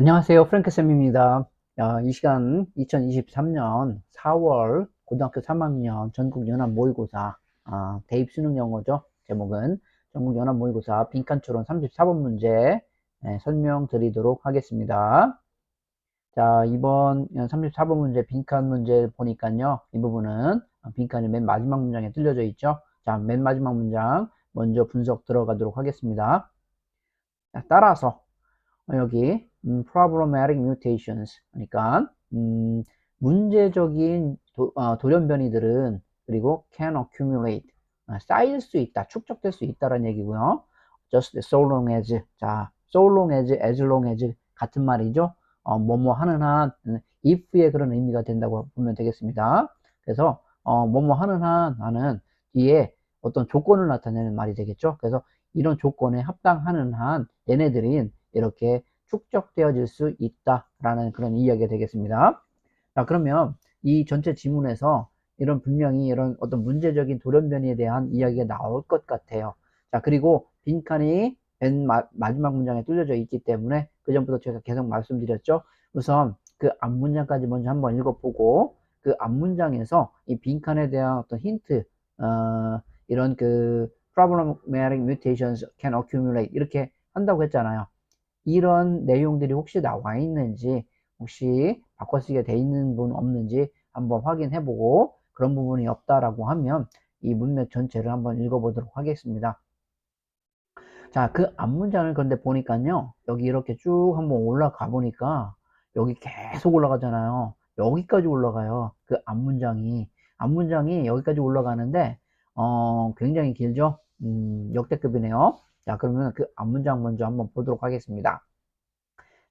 안녕하세요. 프랭크쌤입니다. 이 시간 2023년 4월 고등학교 3학년 전국연합 모의고사 대입 수능 영어죠. 제목은 전국연합 모의고사 빈칸초론 34번 문제 설명드리도록 하겠습니다. 자, 이번 34번 문제 빈칸 문제 보니까요. 이 부분은 빈칸이 맨 마지막 문장에 뚫려져 있죠. 자, 맨 마지막 문장 먼저 분석 들어가도록 하겠습니다. 자, 따라서 여기 problematic mutations 그러니까 문제적인 돌연변이들은 그리고 can accumulate 쌓일 수 있다, 축적될 수 있다라는 얘기고요. just so long as 자, so long as long as 같은 말이죠. 뭐뭐 하는 한 if의 그런 의미가 된다고 보면 되겠습니다. 그래서 뭐뭐 하는 한 하는 뒤에 어떤 조건을 나타내는 말이 되겠죠. 그래서 이런 조건에 합당하는 한 얘네들이 이렇게 축적되어질 수 있다라는 그런 이야기가 되겠습니다. 자, 그러면 이 전체 지문에서 이런 분명히 이런 어떤 문제적인 돌연변이에 대한 이야기가 나올 것 같아요. 자, 그리고 빈칸이 맨 마지막 문장에 뚫려져 있기 때문에 그 전부터 제가 계속 말씀드렸죠. 우선 그 앞문장까지 먼저 한번 읽어보고 그 앞문장에서 이 빈칸에 대한 어떤 힌트, 이런 그 problematic mutations can accumulate 이렇게 한다고 했잖아요. 이런 내용들이 혹시 나와 있는지, 혹시 바꿔쓰기가 돼 있는 분 없는지 한번 확인해 보고, 그런 부분이 없다라고 하면 이 문맥 전체를 한번 읽어보도록 하겠습니다. 자, 그 앞문장을 그런데 보니까요, 여기 이렇게 쭉 한번 올라가 보니까 여기 계속 올라가잖아요. 여기까지 올라가요. 그 앞문장이 여기까지 올라가는데 굉장히 길죠. 역대급이네요. 자, 그러면 그 앞문장 먼저 한번 보도록 하겠습니다.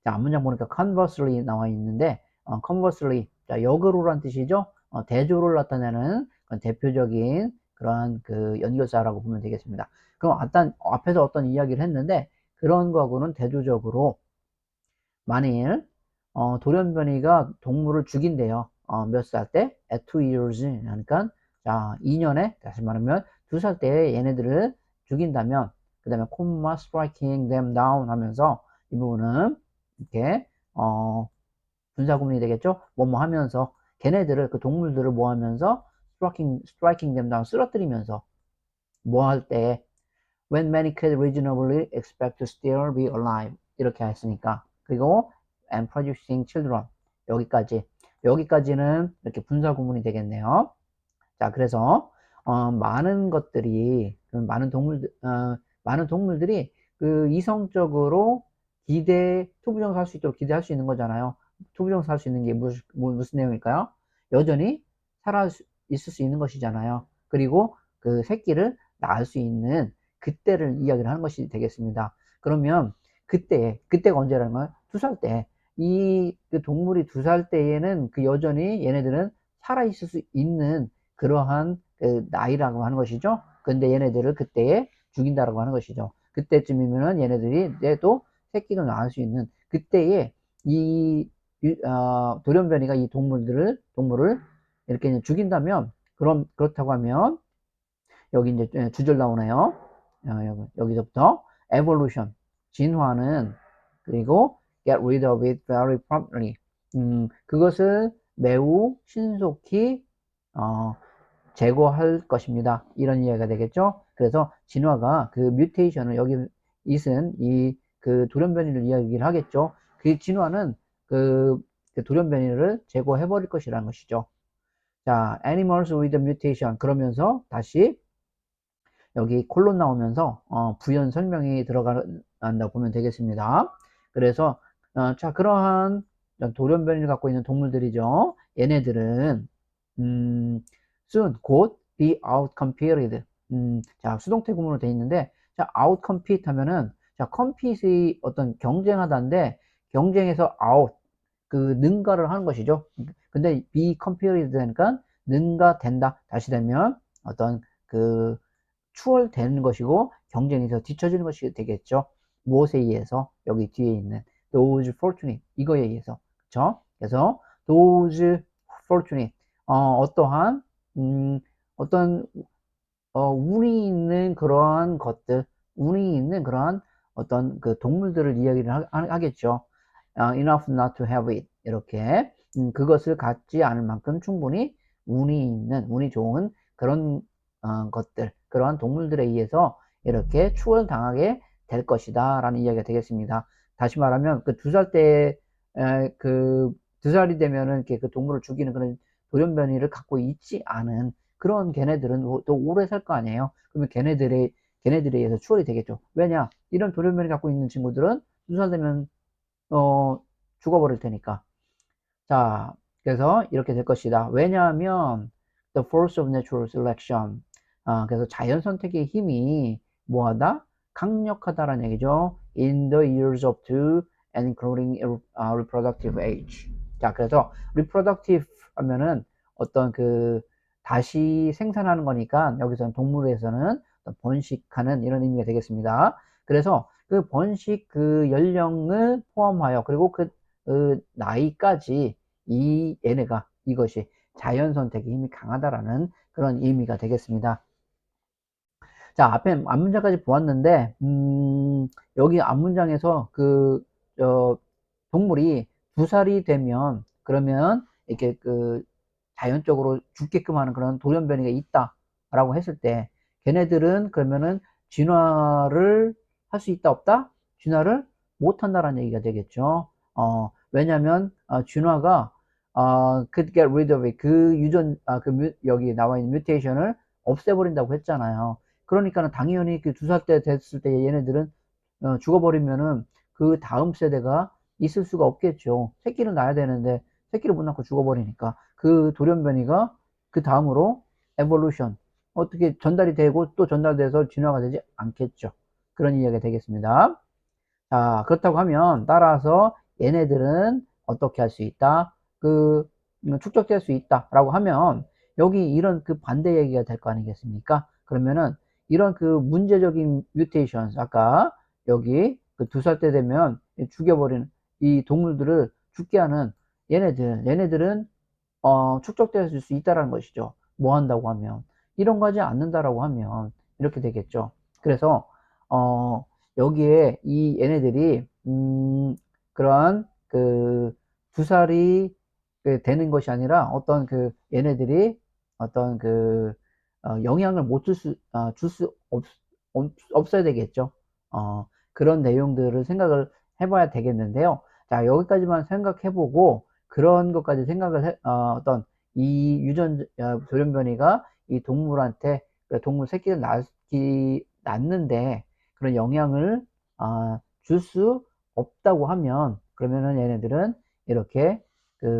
자, 앞문장 보니까 conversely 나와 있는데, conversely, 자, 역으로란 뜻이죠. 대조를 나타내는 그런 대표적인 그러한 그 연결사라고 보면 되겠습니다. 그럼 앞에서 어떤 이야기를 했는데, 그런 거하고는 대조적으로, 만일, 돌연변이가 동물을 죽인대요. 몇 살 때? at 2 years. 그러니까, 자, 2년에, 다시 말하면 2살 때에 얘네들을 죽인다면, 그 다음에, comma striking them down 하면서, 이 부분은, 이렇게, 분사구문이 되겠죠? 뭐뭐 하면서, 걔네들을, 그 동물들을 뭐 하면서, striking them down, 쓰러뜨리면서, 뭐 할 때, when many could reasonably expect to still be alive. 이렇게 했으니까. 그리고, and producing children. 여기까지는 이렇게 분사구문이 되겠네요. 자, 그래서, 많은 것들이, 많은 동물들이 그 이성적으로 투부정사 할 수 있도록 기대할 수 있는 거잖아요. 투부정사 할 수 있는 게 무슨 내용일까요? 여전히 있을 수 있는 것이잖아요. 그리고 그 새끼를 낳을 수 있는 그때를 이야기를 하는 것이 되겠습니다. 그러면 그때가 언제라는 거예요? 2살 때. 그 동물이 2살 때에는 그 여전히 얘네들은 살아있을 수 있는 그러한 그 나이라고 하는 것이죠. 근데 얘네들을 그때에 죽인다라고 하는 것이죠. 그때쯤이면은 얘네들이 또 새끼를 낳을 수 있는 그때에 이 돌연변이가 이 동물을 이렇게 죽인다면, 그렇다고 하면 여기 이제 주절 나오네요. 여기서부터 evolution 진화는, 그리고 get rid of it very promptly 그것을 매우 신속히 제거할 것입니다. 이런 이야기가 되겠죠. 그래서 진화가 그 뮤테이션을 여기 있은 이 그 돌연변이를 이야기를 하겠죠. 그 진화는 그 돌연변이를 제거해 버릴 것이라는 것이죠. 자, animals with mutation 그러면서 다시 여기 콜론 나오면서 부연 설명이 들어간다고 보면 되겠습니다. 그래서 자, 그러한 돌연변이를 갖고 있는 동물들이죠. 얘네들은 soon 곧 be outcompeted. 자, 수동태 구문으로 되어 있는데, 자, outcompete 하면은, 자, compete의 어떤 경쟁하다인데, 경쟁에서 out, 그 능가를 하는 것이죠. 근데 be competed 되니까 능가된다. 다시 되면 어떤 그 추월되는 것이고 경쟁에서 뒤처지는 것이 되겠죠. 무엇에 의해서? 여기 뒤에 있는 those fortunate 이거에 의해서. 그렇죠? 그래서 those fortunate 어떠한 어떤 운이 있는 그러한 것들, 운이 있는 그러한 어떤 그 동물들을 이야기를 하겠죠. enough not to have it. 이렇게 그것을 갖지 않을 만큼 충분히 운이 좋은 그런 것들, 그러한 동물들에 의해서 이렇게 추월당하게 될 것이다 라는 이야기가 되겠습니다. 다시 말하면 그 2살 때 그 2살이 되면은 이렇게 그 동물을 죽이는 그런 돌연변이를 갖고 있지 않은 그런 걔네들은 또 오래 살 거 아니에요. 그러면 걔네들에 의해서 추월이 되겠죠. 왜냐? 이런 돌연변이 갖고 있는 친구들은 2살 되면 죽어버릴 테니까. 자, 그래서 이렇게 될 것이다. 왜냐하면 the force of natural selection. 그래서 자연 선택의 힘이 뭐하다? 강력하다라는 얘기죠. In the years up to and including reproductive age. 자, 그래서 reproductive 하면은 어떤 그 다시 생산하는 거니까 여기서는 동물에서는 번식하는 이런 의미가 되겠습니다. 그래서 그 번식 그 연령을 포함하여 그리고 그 나이까지 얘네가 이것이 자연 선택의 힘이 강하다라는 그런 의미가 되겠습니다. 자, 앞에 앞문장까지 보았는데 여기 앞문장에서 동물이 2살이 되면 그러면 이렇게 그 자연적으로 죽게끔 하는 그런 돌연변이가 있다라고 했을 때 걔네들은 그러면은 진화를 할 수 있다 없다? 진화를 못 한다라는 얘기가 되겠죠. 왜냐면 진화가 could get rid of it 그 여기 나와 있는 뮤테이션을 없애버린다고 했잖아요. 그러니까는 당연히 그 2살 때 됐을 때 얘네들은 죽어버리면은 그 다음 세대가 있을 수가 없겠죠. 새끼는 낳아야 되는데 새끼를 못 낳고 죽어버리니까 그 돌연변이가 그 다음으로 에볼루션 어떻게 전달이 되고 또 전달돼서 진화가 되지 않겠죠. 그런 이야기가 되겠습니다. 자, 그렇다고 하면 따라서 얘네들은 어떻게 할 수 있다? 축적될 수 있다라고 하면 여기 이런 그 반대 얘기가 될 거 아니겠습니까? 그러면은 이런 그 문제적인 뮤테이션 아까 여기 그 2살 때 되면 죽여버리는 이 동물들을 죽게 하는 얘네들은 축적될 수 있다라는 것이죠. 뭐 한다고 하면 이런 거 하지 않는다라고 하면 이렇게 되겠죠. 그래서 여기에 이 얘네들이 그러한 그 2살이 되는 것이 아니라 어떤 그 얘네들이 어떤 그 영향을 못 줄 수 없어야 되겠죠. 그런 내용들을 생각을 해봐야 되겠는데요. 자, 여기까지만 생각해보고 그런 것까지 생각을 어떤 이 돌연변이가 이 동물한테 동물 새끼를 낳는데 그런 영향을 줄 수 없다고 하면 그러면은 얘네들은 이렇게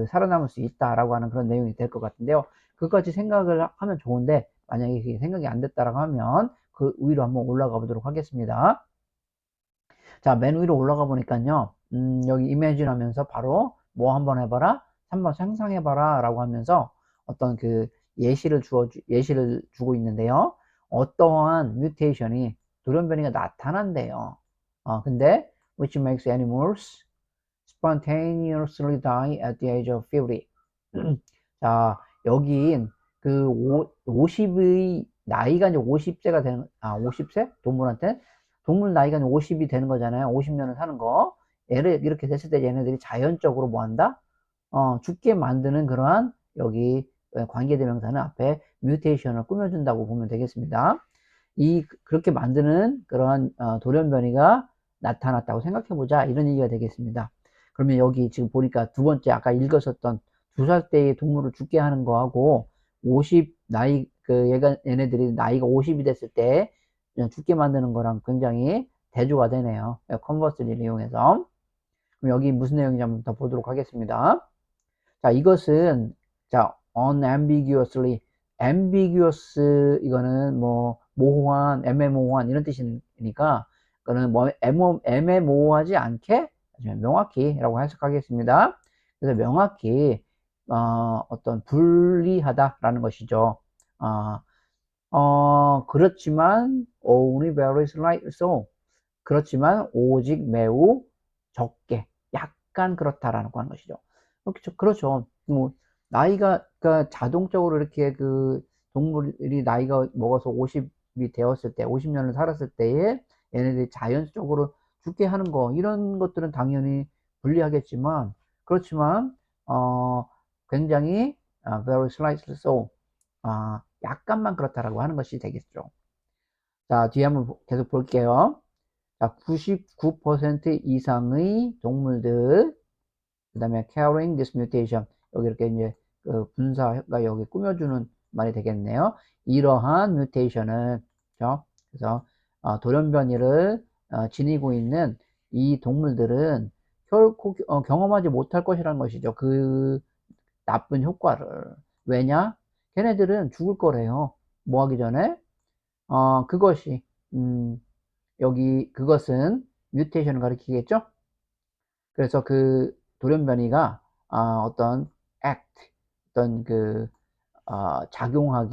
살아남을 수 있다라고 하는 그런 내용이 될 것 같은데요. 그것까지 생각을 하면 좋은데 만약에 그게 생각이 안 됐다라고 하면 그 위로 한번 올라가 보도록 하겠습니다. 자, 맨 위로 올라가 보니까요. 여기 이미지를 하면서 바로 뭐 한번 해봐라? 한번 상상해봐라 라고 하면서 어떤 그 예시를 주고 있는데요. 어떠한 뮤테이션이 돌연변이가 나타난대요. 근데 which makes animals spontaneously die at the age of 50. 자, 여긴 그 50의 나이가 이제 50세가 되는 50세 동물한테 동물 나이가 50이 되는 거잖아요. 50년을 사는 거. 얘를 이렇게 됐을 때 얘네들이 자연적으로 뭐 한다? 죽게 만드는 그러한 여기 관계대명사는 앞에 뮤테이션을 꾸며준다고 보면 되겠습니다. 그렇게 만드는 그러한 돌연변이가 나타났다고 생각해보자. 이런 얘기가 되겠습니다. 그러면 여기 지금 보니까 두 번째 아까 읽었었던 2살 때의 동물을 죽게 하는 거하고 50 나이 얘네들이 나이가 50이 됐을 때 죽게 만드는 거랑 굉장히 대조가 되네요. 컨버스를 이용해서. 그럼 여기 무슨 내용인지 한번 더 보도록 하겠습니다. 자, 이것은 자 unambiguously ambiguous 이거는 뭐 모호한 애매모호한 이런 뜻이니까 그거는 뭐 애매모호하지 않게 명확히라고 해석하겠습니다. 그래서 명확히 어떤 불리하다라는 것이죠. 그렇지만 only very slight so 그렇지만 오직 매우 적게 약간 그렇다라는 거 하는 것이죠. 그렇죠. 뭐 나이가 그러니까 자동적으로 이렇게 그 동물이 나이가 먹어서 50이 되었을 때 50년을 살았을 때에 얘네들이 자연적으로 죽게 하는 거 이런 것들은 당연히 불리하겠지만, 그렇지만, 굉장히, very slightly so, 약간만 그렇다라고 하는 것이 되겠죠. 자, 뒤에 한번 계속 볼게요. 자, 99% 이상의 동물들, 그 다음에 carrying this mutation, 여기 이렇게 이제 그 분사가 여기 꾸며주는 말이 되겠네요. 이러한 뮤테이션을, 그렇죠? 그래서 돌연변이를 지니고 있는 이 동물들은 결코 경험하지 못할 것이라는 것이죠. 그 나쁜 효과를. 왜냐? 걔네들은 죽을 거래요. 뭐 하기 전에? 그것이 여기 그것은 뮤테이션을 가리키겠죠? 그래서 그 돌연변이가 어떤 act, 어떤 그 작용할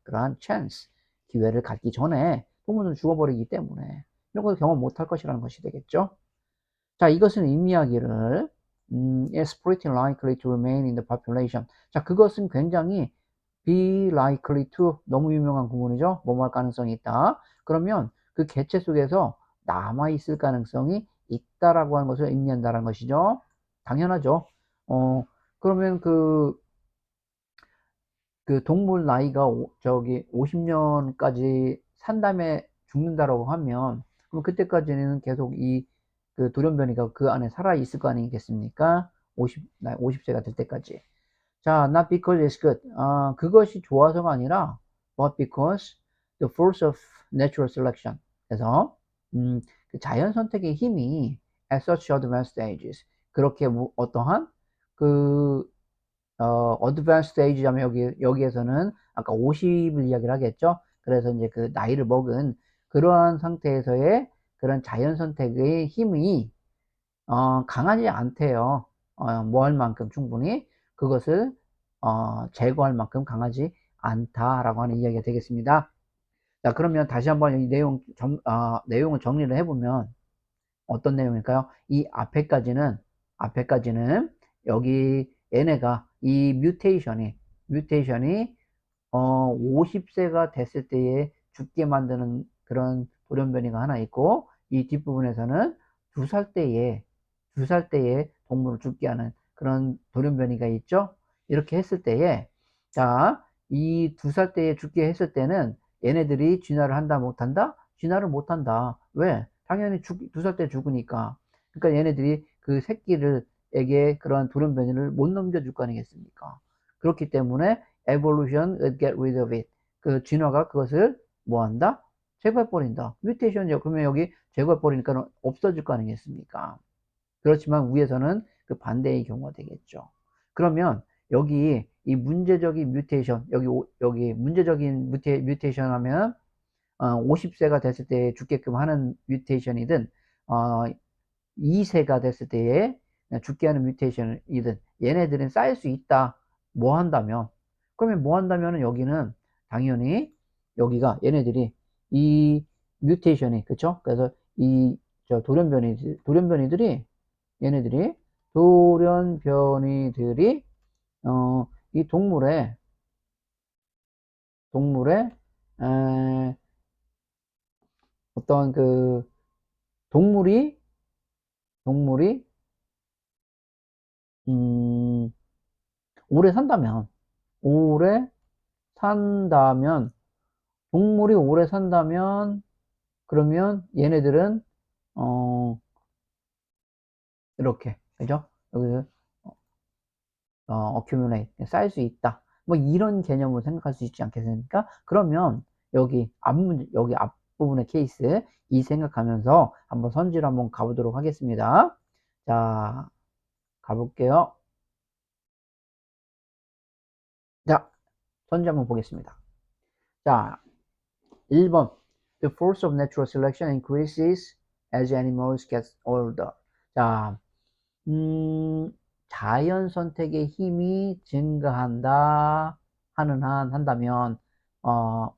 그러한 chance, 기회를 갖기 전에 동물은 죽어버리기 때문에 이런 걸 경험 못할 것이라는 것이 되겠죠. 자, 이것은 의미하기를 is pretty likely to remain in the population. 자, 그것은 굉장히 be likely to, 너무 유명한 구문이죠. 뭐뭐 할 가능성이 있다. 그러면 그 개체 속에서 남아있을 가능성이 있다라고 하는 것을 의미한다는 것이죠. 당연하죠. 그러면 그 동물 나이가 저기 50년까지 산 다음에 죽는다라고 하면, 그럼 그때까지는 계속 그 돌연변이가 그 안에 살아 있을 거 아니겠습니까? 50세가 될 때까지. 자, not because it's good. 그것이 좋아서가 아니라, but because the force of natural selection. 그래서, 그 자연 선택의 힘이 at such advanced ages. 그렇게 어떠한, 그, advanced stage 하면 여기에서는 아까 50을 이야기를 하겠죠? 그래서 이제 그 나이를 먹은 그러한 상태에서의 그런 자연 선택의 힘이, 강하지 않대요. 뭐 할 만큼 충분히 그것을 제거할 만큼 강하지 않다라고 하는 이야기가 되겠습니다. 자, 그러면 다시 한번 이 내용을 정리를 해보면 어떤 내용일까요? 이 앞에까지는 여기 얘네가 이 뮤테이션이 50세가 됐을 때에 죽게 만드는 그런 돌연변이가 하나 있고, 이 뒷부분에서는 2살 때에 동물을 죽게 하는 그런 돌연변이가 있죠. 이렇게 했을 때에, 자, 이 2살 때에 죽게 했을 때는 얘네들이 진화를 한다 못한다? 진화를 못한다. 왜? 당연히 2살 때 죽으니까. 그러니까 얘네들이 그 새끼를에게 그런 돌연변이를 못 넘겨줄 거 아니겠습니까? 그렇기 때문에 evolution will get rid of it. 그 진화가 그것을 뭐 한다? 제거해버린다. 뮤테이션이요. 그러면 여기 제거해버리니까 없어질 거 아니겠습니까? 그렇지만 위에서는 그 반대의 경우가 되겠죠. 그러면 여기 이 문제적인 뮤테이션, 여기 문제적인 뮤테이션 하면 50세가 됐을 때 죽게끔 하는 뮤테이션이든 2세가 됐을 때에 죽게 하는 뮤테이션이든 얘네들은 쌓일 수 있다. 뭐 한다면, 그러면 뭐 한다면은 여기는 당연히 여기가 얘네들이 이 뮤테이션이, 그쵸? 그래서 이 저 돌연변이들이 얘네들이 돌연변이들이 이 동물의 에, 어떤 그 동물이 음, 오래 산다면 오래 산다면 동물이 오래 산다면 그러면 얘네들은 이렇게, 그죠? 여기서 accumulate, 쌓일 수 있다. 뭐 이런 개념으로 생각할 수 있지 않겠습니까? 그러면 여기 앞부분의 케이스 이 생각하면서 한번 선지를 한번 가보도록 하겠습니다. 자, 가볼게요. 자, 선지 한번 보겠습니다. 자, 1번. The force of natural selection increases as animals get older. 자, 자연 선택의 힘이 증가한다 한다면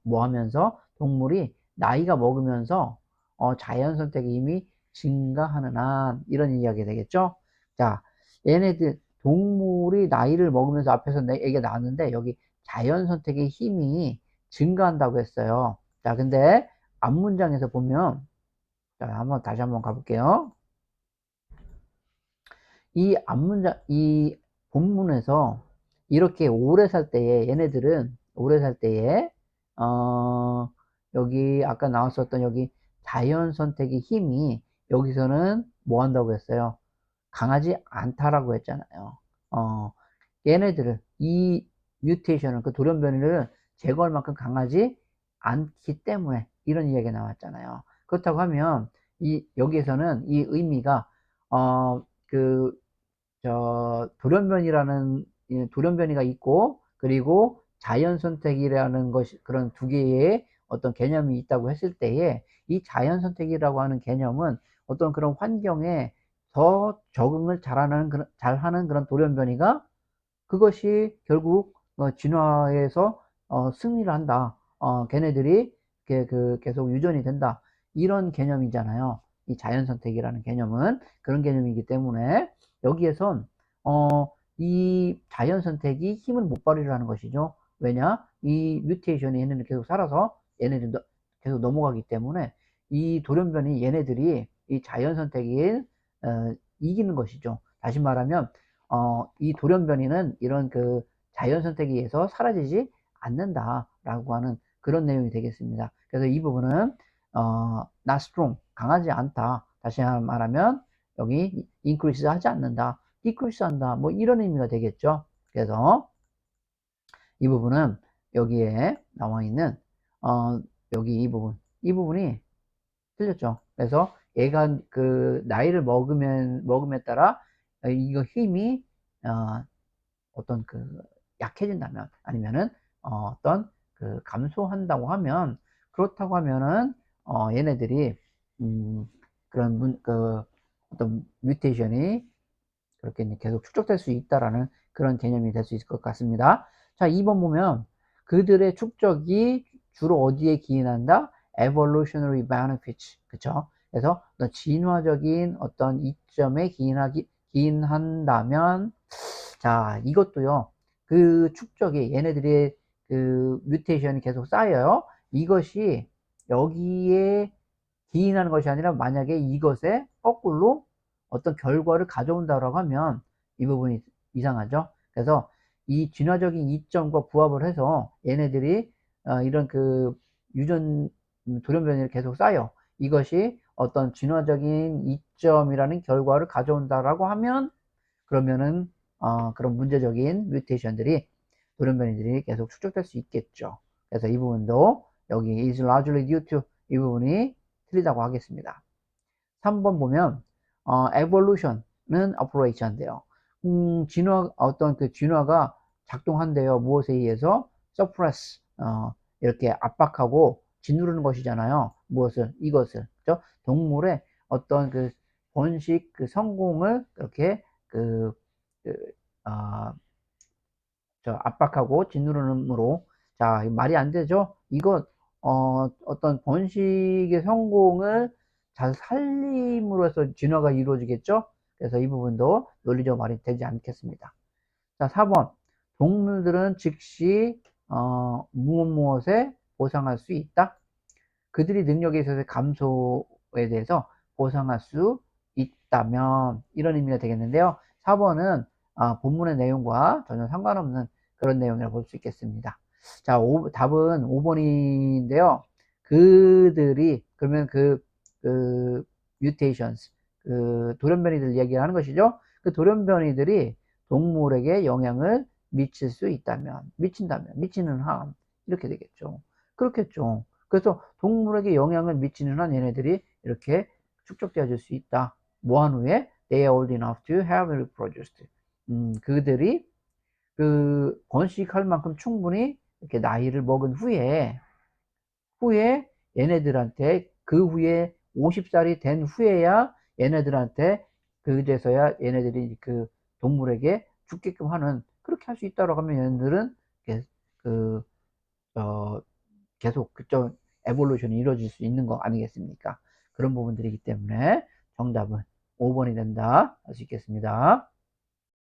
뭐 하면서 동물이 나이가 먹으면서 자연 선택의 힘이 증가하는 한 이런 이야기가 되겠죠. 자, 얘네들 동물이 나이를 먹으면서 앞에서 내 얘기가 나왔는데 여기 자연 선택의 힘이 증가한다고 했어요. 자, 근데 앞 문장에서 보면, 자, 다시 한번 가볼게요. 이 본문에서 이렇게 오래 살 때에 얘네들은 오래 살 때에 어, 여기 아까 나왔었던 여기 자연 선택의 힘이 여기서는 뭐 한다고 했어요? 강하지 않다라고 했잖아요. 어, 얘네들을 이 뮤테이션을 그 돌연변이를 제거할 만큼 강하지 않기 때문에 이런 이야기가 나왔잖아요. 그렇다고 하면 이 여기에서는 이 의미가 그 돌연변이라는 돌연변이가 있고 그리고 자연 선택이라는 것이 그런 두 개의 어떤 개념이 있다고 했을 때에 이 자연 선택이라고 하는 개념은 어떤 그런 환경에 더 적응을 잘하는 그런 돌연변이가 그것이 결국 진화에서 승리를 한다. 걔네들이 계속 유전이 된다. 이런 개념이잖아요. 이 자연 선택이라는 개념은 그런 개념이기 때문에 여기에선 이 자연 선택이 힘을 못 발휘하는 것이죠. 왜냐? 이 뮤테이션이 얘네는 계속 살아서 얘네들 계속 넘어가기 때문에 이 돌연변이 얘네들이 이 자연 선택이 이기는 것이죠. 다시 말하면 이 돌연변이는 이런 그 자연 선택에 의해서 사라지지 않는다라고 하는 그런 내용이 되겠습니다. 그래서 이 부분은 not strong, 강하지 않다. 다시 말하면 여기 increase 하지 않는다, decrease 한다, 뭐 이런 의미가 되겠죠. 그래서 이 부분은 여기에 나와 있는 여기 이 부분이 틀렸죠. 그래서 얘가 그 나이를 먹음에 따라 이거 힘이 어떤 그 약해진다면 아니면은 어떤 그 감소한다고 하면 그렇다고 하면은 얘네들이 그런 그 어떤 뮤테이션이 그렇게 계속 축적될 수 있다라는 그런 개념이 될 수 있을 것 같습니다. 자, 2번 보면 그들의 축적이 주로 어디에 기인한다? evolutionary benefits. 그쵸? 그래서 어떤 진화적인 어떤 이점에 기인한다면 자, 이것도요. 그 축적이 얘네들의 그 뮤테이션이 계속 쌓여요. 이것이 여기에 기인하는 것이 아니라 만약에 이것에 거꾸로 어떤 결과를 가져온다고 하면 이 부분이 이상하죠. 그래서 이 진화적인 이점과 부합을 해서 얘네들이 이런 그 유전 돌연변이를 계속 쌓여 이것이 어떤 진화적인 이점이라는 결과를 가져온다라고 하면 그러면은 그런 문제적인 뮤테이션들이 돌연변이들이 계속 축적될 수 있겠죠. 그래서 이 부분도 여기 is largely due to 이 부분이 틀리다고 하겠습니다. 3번 보면 evolution은 operate 한대요. 어떤 그 진화가 작동한대요. 무엇에 의해서? suppress 이렇게 압박하고 짓누르는 것이잖아요. 무엇을? 이것을. 그죠? 동물의 어떤 그 번식 그 성공을 그렇게 그, 그 어, 압박하고 짓누르므로 자 말이 안 되죠. 이거 어떤 번식의 성공을 잘 살림으로 해서 진화가 이루어지겠죠. 그래서 이 부분도 논리적 말이 되지 않겠습니다. 자, 4번 동물들은 즉시 무엇에 보상할 수 있다. 그들이 능력에 있어서 감소에 대해서 보상할 수 있다면 이런 의미가 되겠는데요. 4번은 본문의 내용과 전혀 상관없는 그런 내용이라고 볼 수 있겠습니다. 자, 답은 5번인데요. 그들이 그러면 그 mutations 그 돌연변이들 얘기를 하는 것이죠. 그 돌연변이들이 동물에게 영향을 미칠 수 있다면 미치는 한 이렇게 되겠죠. 그렇겠죠. 그래서 동물에게 영향을 미치는 한 얘네들이 이렇게 축적되어질 수 있다. 뭐한 후에 they are old enough to have reproduced. 그들이 그 번식할 만큼 충분히 이렇게 나이를 먹은 후에 얘네들한테 그 후에 50살이 된 후에야 얘네들한테 그제서야 얘네들이 그 동물에게 죽게끔 하는 그렇게 할 수 있다고 하면 얘네들은 그 계속 그쪽 에볼루션이 이루어질 수 있는 거 아니겠습니까? 그런 부분들이기 때문에 정답은 5번이 된다 할 수 있겠습니다.